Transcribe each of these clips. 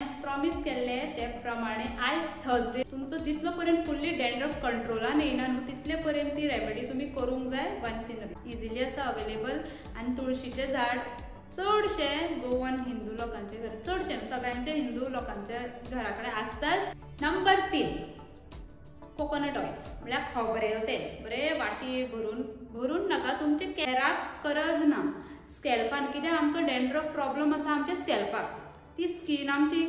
Promise केल्ले ते प्रमाणे आज थर्सडे तुमचो जितलो पर्यंत फुल्ली डॅन्ड्रफ कंट्रोलान येना न्हू तितले पर्यंत ती रेमेडी तुम्ही करूंक जाय वन्स इन इजिली आसा अवेलेबल। आणि तुळशीचे झाड चडशे गोवन हिंदू लोकांचे घर, चडशे सगळ्यांचे हिंदू लोकांच्या घराकडे आसताच। नंबर 3 कोकोनट ऑयल म्हळ्यार खोबरेल तेल बरे वाटी भरून नाका, तुमचे केराक गरज ना, स्कॅल्पान कित्याक आमचो डॅन्ड्रफ प्रॉब्लम आसा आमच्या स्कॅल्पाक, ती स्किन आमची।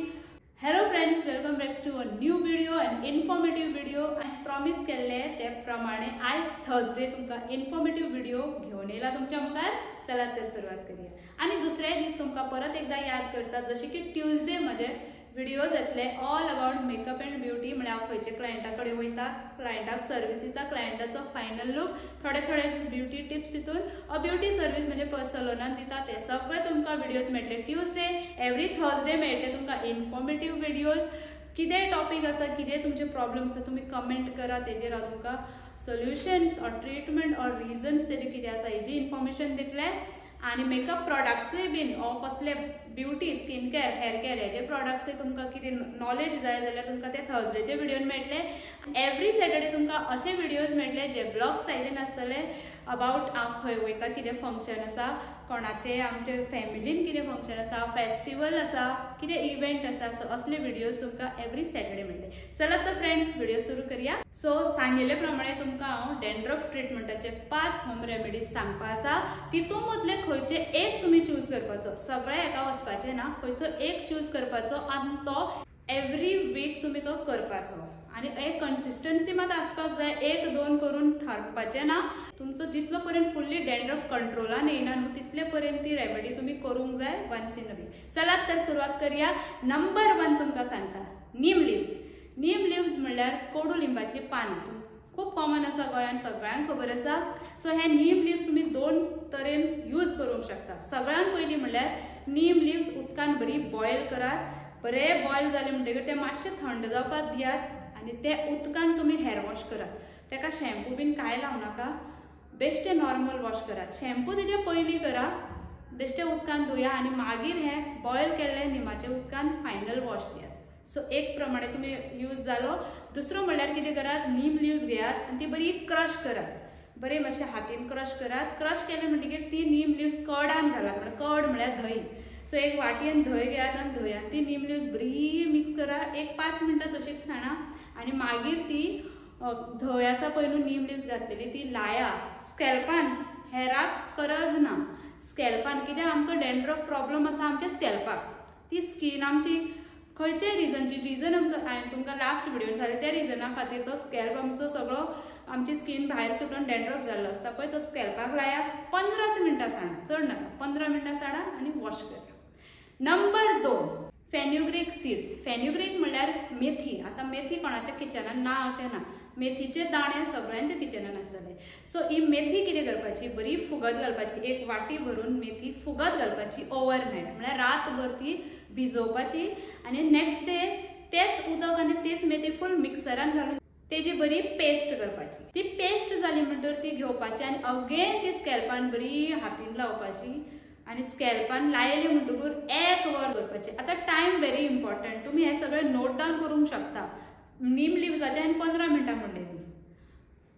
Hello friends, welcome back to a new video and informative video. आणि प्रॉमिस केल्ले ते प्रमाणे आज थर्सडे तुमकां इन्फॉर्मेटिव्ह व्हिडिओ घेवन येयला तुमच्या मुखार। चला तर सुरवात करूया। आणि दुसरे दीस तुमकां परत एकदा याद करता जशें की ट्यूजडे म्हजे व्हिडिओज येतले all about makeup end beauty, म्हणजे हांव खंयचे क्लायंटा कडेन वयता, क्लायंटाक सर्वीस दिता, क्लायंटाचो फायनल लूक, थोडे ब्युटी टिप्स तितून ब्युटी सर्वीस म्हणजे सलोनान दिता, ते सगळे तुमकां व्हिडिओज मेळटले ट्यूजडे। एवरी थर्सडे मेळटले तुमकां इन्फॉर्मेटिव्ह व्हिडिओज। कितें टॉपिक आसा, कितें तुमचे प्रॉब्लेम्स आसा, तुमी कमेंट करा, तेजेर हांव तुमकां solutions or treatment or reasons तेजे कितें आसा हेजी इन्फॉर्मेशन दितले। आणि मेकअप प्रोडक्ट्सय बीन कसले beauty skin care hair care हेजे प्रोडक्ट्सय तुमकां कितें नॉलेज जाय जाल्यार तुमकां ते थर्सडेचे व्हिडिओन मेळटले। एवरी सॅटर्डे तुमकां अशे व्हिडिओज मेळटले जे ब्लॉग स्टायलीन आसतले अबाउट हांव खंय वयता, कितें फंक्शन आसा, कोणाचे आमचे फॅमिलीन कितें फंक्शन आसा, फेस्टिवल आसा, कितें इव्हेंट आसा, सो असले व्हिडिओज तुमकां एवरी सॅटर्डे मेळटले। चला तर फ्रेंड्स व्हिडिओ सुरू करूया। सो सांगिल्ले प्रमाणे तुमकां हांव डॅन्ड्रफ ट्रिटमेंटाचे 5 होम रेमेडीज सांगपा आसा, तितून मदले खंयचे एक तुमी चूज करपाचो, सगळे एका वचपाचे ना, खंयचो एक चूज करपाचो आनी तो एवरी वीक तुमी तो करपाचो। आणि एक कन्सिस्टन्सी मात आसपाक जाय, 1-2 करून थांबपाचें ना, तुमचो जितलो पर्यंत फुल्ली डॅन्ड्रफ कंट्रोलान येना न्हू तितले पर्यंत ती रेमेडी तुमी करूंक जाय वन्स इन अ वीक। चलात तर सुरवात करूया। नंबर 1 तुमकां सांगता नीम लिव्स। नीम लिव्स म्हणल्यार कोडुलिंबाची पानां, खूप कॉमन आसा गोंयांत, सगळ्यांक खबर आसा। सो हे नीम लिव्स तुमी 2 तरेन यूज करूंक शकता। सगळ्यांत पयलीं म्हणल्यार नीम लिव्स उदकान बरी बॉयल करात, बरे बॉयल जाले म्हणटकीर ते मातशे थंड जावपाक दियात आणि ते उदकान तुमी हेअर वॉश करात। तेका शॅम्पू बीन कांय लावनाका, बेश्टे नॉर्मल वॉश करात। शॅम्पू तेजे पयलीं करा, बेश्टे उदकान धुया आणि मागीर हे बॉयल केल्ले निमाचे उदकान फायनल वॉश दियात। सो एक प्रमाणे तुमी यूज जालो। दुसरो म्हणल्यार कितें करात, नीम लिव्स घेयात आणि ती बरी क्रश करात, बरे मातशे हातीन क्रश करात। क्रश केले म्हणटकीर ती नीम लिव्स कडान घालात, म्हणजे कड म्हळ्यार धंय। सो एक वाटयेन धंय घेयात आणि धंयान ती नीम लिव्स बरी मिक्स करा, एक 5 मिनटां तशीच साणा आणि मागीर ती धंय आसा पळय न्हू नीम लिव्स घातलेली ती लाया स्कॅल्पान, हेराक गरज ना, स्कॅल्पान कित्याक आमचो डॅन्ड्रफ प्रॉब्लम आसा आमच्या स्कॅल्पाक, ती स्किन आमची खंयचे रिजन हांवें तुमकां लास्ट व्हिडिओन सांगलें त्या रिजना खातीर तो स्कॅल्प आमचो सगळो आमची स्किन भायर सुटून डॅन्ड्रफ जाल्लो आसता पळय तो स्कॅल्पाक लाया, 15 मिनटां साणा, चड नाका, 15 मिनटां साणा आनी वॉश करा। Number 2 फेन्युग्रीक seeds. फेन्युग्रीक म्हणल्यार मेथी। आता मेथी कोणाच्या किचनान ना अशें ना, मेथीचे दाणे सगळ्यांच्या किचनान आसतले। सो ही मेथी कितें करपाची, बरी फुगत घालपाची, एक वाटी भरून मेथी फुगत घालपाची ओवरनायट, म्हळ्यार रातभर ती भिजोवपाची आणि नेक्स्ट डे तेच उदक आणि तेच मेथी फुल मिक्सरान घालून तेजी बरी पेस्ट करपाची। ती पेस्ट जाली म्हणटकीर ती घेवपाची आणि अगेन ती स्कॅल्पान बरी हातीन लावपाची आणि स्कॅल्पान लायली म्हणटकीर 1 वर दवरपाची। आता टायम व्हेरी इम्पॉर्टंट, तुम्ही हे सगळे नोट डावन करूंक शकता। नीम लिव्साचे हांवें 15 मिनटां म्हणलेली,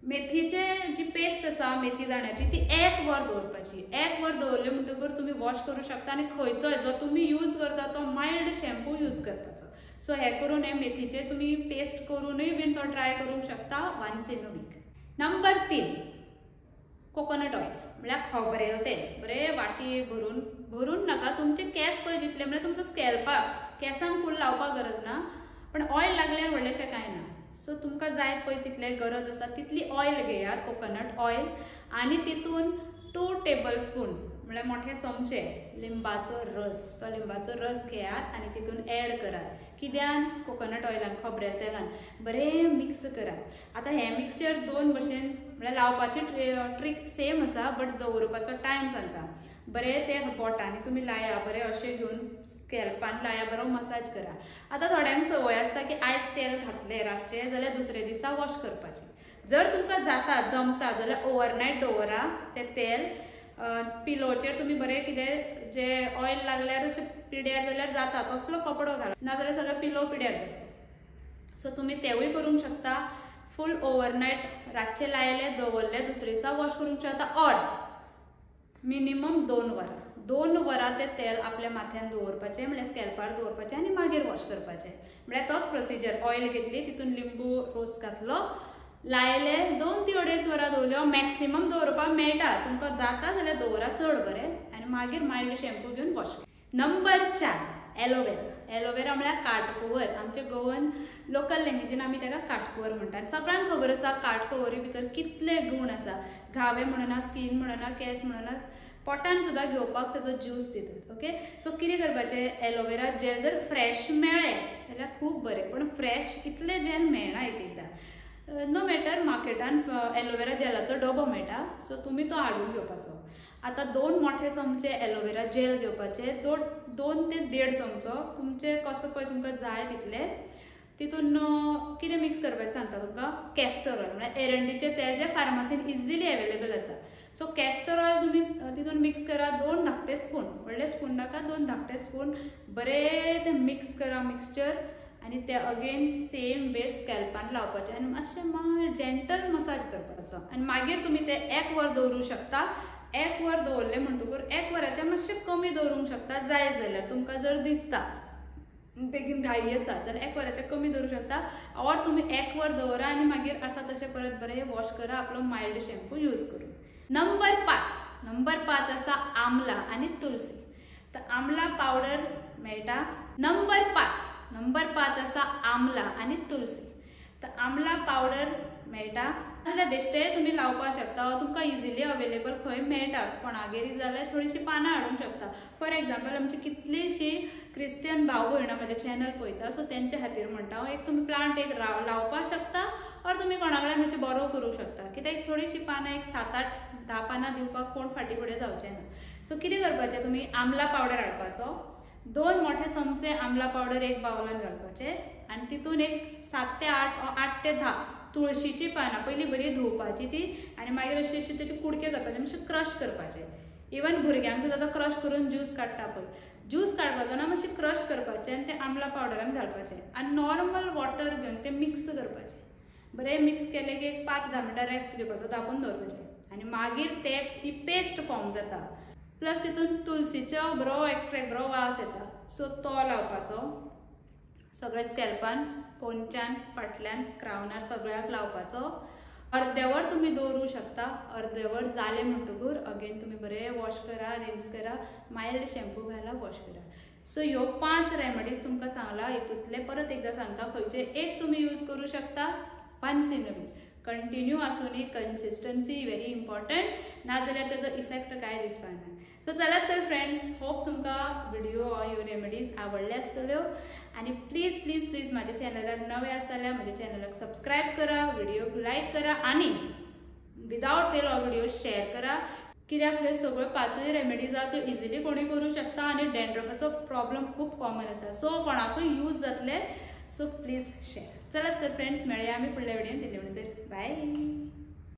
मेथीचे जी पेस्ट आसा मेथी दाण्याची ती 1 वर दवरपाची। 1 वर दवरले म्हणटकीर तुम्ही वॉश करूं शकता आणि खंयचोय जो तुम्ही यूज करता तो मायल्ड शॅम्पू यूज करपाचो। सो हे करून हे मेथीचे तुम्ही पेस्ट करूनय बीन तो ट्राय करूंक शकता once in a week. Number 3 coconut oil म्हळ्यार खोबरेल तेल, बरे वाटी भरून नाका, तुमचे केस पळय जितले म्हणजे तुमचो स्कॅल्पाक केसांक फूल लावपाक गरज ना, पण ऑयल लागल्यार व्हडलेशें कांय ना। सो तुमकां जाय पळय तितले गरज आसा तितली ऑयल घेयात, कोकोनट ऑयल, आणि तितून 2 टेबलस्पून म्हळ्यार मोठे चमचे लिंबाचो रस, तो लिंबाचो रस घेयात आणि तितून ऍड करात। कित्यान, कोकोनट ऑयलान, खोबरेल तेलान बरे मिक्स करात। आता हे मिक्सचर 2 भशेन म्हळ्यार लावपाची ट्रिक सेम आसा, बट दवरपाचो टायम सांगता। बरे ते बोटांनी तुमी लाया, बरे अशें घेवन स्कॅल्पान लाया, बरो मसाज करा। आता थोड्यांक संवय आसता की आयज तेल घातले रातचे जाल्यार दुसरे दिसा वॉश करपाची। जर तुमकां जाता जमता जाल्यार ओवरनायट दवरा ते तेल पिलोचेर तुम्ही बरें कितें जे ऑयल लागल्यार पिड्यार जाल्यार जाता तसलो कपडो घाला, नाजाल्यार सगळं पिलो पिड्यार जाता. सो तुम्ही तेवूय करूंक शकता. फूल ओवरनायट रातचे लायले दवरले दुसरे दिसा वॉश करूंक शकता. ऑर मिनिमम 2 वरां 2 वरां ते तेल आपल्या माथ्यान दवरपाचें, म्हळ्यार स्कॅल्पार दवरपाचें आनी मागीर वॉश करपाचें. म्हळ्यार तोच प्रोसिजर. ऑयल घेतली, तितून लिंबू रोस घातलो, लायले 2 ते 2.5 वरां दवरल्यो. मॅक्सिमम दवरपाक मेळटा, तुमकां जाता जाल्यार दवरा चड बरें, आनी मागीर मायल्ड शॅम्पू घेवन वॉश. Number 4 aloe vera. एलोवेरा म्हळ्यार काटकोवर. आमच्या गोवन लोकल लँग्वेजीन आमी ताका काटकोवर म्हणटात. सगळ्यांक खबर आसा काटकोवरी भितर कितले गुण आसा. घावे म्हणना, स्कीन म्हणना, केस म्हणना, पोटान सुद्दां घेवपाक ताचो ज्यूस दितात. ओके, सो कितें करपाचें, एलोवेरा जेल जर फ्रेश मेळ्ळें जाल्यार खूब बरें, पण फ्रेश इतले जेल मेळना एक एकदां. नो मॅटर, मार्केटान एलोवेरा जेलाचो डबो मेळटा, सो तुमी तो हाडून घेवपाचो. आतां 2 मोठे चमचे एलोवेरा जेल घेवपाचे, 2 ते 1.5 चमचो तुमचे कसो पळय तुमकां जाय तितले. तितून कितें मिक्स करपाचें सांगता तुमकां, कॅस्टर ऑयल म्हळ्यार एरंडीचें तेल जें फार्मासीन इजिली अवेलेबल आसा. सो कॅस्टर ऑयल तुमी तितून मिक्स करा. 2 धाकटे स्पून, व्हडले स्पून नाका, 2 धाकटे स्पून बरें तें मिक्स करा मिक्सचर, आनी ते अगेन सेम वे स्कॅल्पान लावपाचें आनी मातशें जेंटल मसाज करपाचो. आनी मागीर तुमी ते 1 वर दवरूंक शकता. 1 वर दवरले म्हणटकूर 1 वराच्या मातशें कमी दवरूंक शकता. जाय जाल्यार तुमकां जर दिसता बेगीन घाई आसा जाल्यार 1 वराच्या कमी दवरूंक शकता. ऑर तुमी 1 वर दवरा आनी मागीर आसा तशें परत बरें वॉश करा आपलो मायल्ड शॅम्पू यूज करून. नंबर 5 आसा आमला आनी तुलसी. तर आमला पावडर मेळटा. नंबर 5 आसा आमला आनी तुलसी. तर आमला पावडर मेळटा जाल्यार बेश्टे तुमी लावपाक शकता. तुमकां इजिली अवेलेबल खंय मेळटा. कोणागेरी जाल्यार थोडीशीं पानां हाडूंक शकता. फॉर एग्जाम्पल आमची कितलीशीं क्रिस्टियन भाव भयणां म्हजें चॅनल पळयता, सो तेंच्या खातीर म्हणटा हांव, एक तुमी प्लांट एक लावपाक शकता, और तुमी कोणा कडल्यान मातशें बरो करूंक शकता. कित्याक थोडीशीं पानां एक 7-8-10 पानां दिवपाक कोण फाटीं फुडें जावचें ना. सो कितें करपाचें, तुमी आमला पावडर हाडपाचो. 2 मोठे चमचे आमला पावडर एक बावलान घालपाचे, आनी तितून एक 7 ते 8 ते 10 तुळशीची पानां पयलीं बरी धुवपाची ती, आनी मागीर अशी तेचे कुडके करपाचे, मातशें क्रश करपाचे. इवन भुरग्यांक सुद्दां क्रश करून ज्यूस काडटा पळय, ज्यूस काडपाचो ना, मातशें क्रश करपाचें आनी तें आमला पावडरान घालपाचें आनी नॉर्मल वॉटर घेवन तें मिक्स करपाचें. बरें मिक्स केलें की एक 5-10 मिनटां रेस्ट दिवपाचो, धांपून दवरपाचें, आनी मागीर ती पेस्ट फॉर्म जाता. प्लस तितून तुलसीचो बरो एक्स्ट्रॅक्ट, बरो वास येता, सो तो लावपाचो सगळ्या स्कॅल्पान, पोंच्यान, फाटल्यान, क्रावनार सगळ्याक लावपाचो. अर्देवर तुमी दवरूंक शकता. अर्देवर जालें म्हणटकूर अगेन तुमी बरें वॉश करा, रिन्स करा, मायल्ड शॅम्पू घाला, वॉश करा. सो ह्यो 5 रेमेडीज तुमकां सांगला. हितूंतले परत एकदां सांगता, खंयचे एक तुमी यूज करूं शकता once in a week. Continue आसूं न्ही, कन्सिस्टन्सी व्हेरी इम्पॉर्टंट, नाजाल्यार तेजो इफेक्ट काय दिसपाक ना. सो चलात तर फ्रेंड्स, होप तुमकां व्हिडिओ ऑर ह्यो रेमेडीज आवडले आसतल्यो. आनी प्लीज प्लीज प्लीज म्हाज्या चॅनलार नवे आसा जाल्यार म्हाज्या चॅनलाक सबस्क्रायब करा, व्हिडिओक लायक करा, आनी विदाउट फेल हो व्हिडिओ शेअर करा. कित्याक हे सगळ्यो 5 रेमेडीज आहा त्यो इजिली कोणी करूं शकता, आनी डॅन्ड्रफाचो प्रॉब्लम खूब कॉमन आसा, सो कोणाकूय यूज जातले. So please share. चलात तर फ्रेंड्स, मेळया आमी फुडल्या व्हिडिओन. तितले म्हणसर बाय.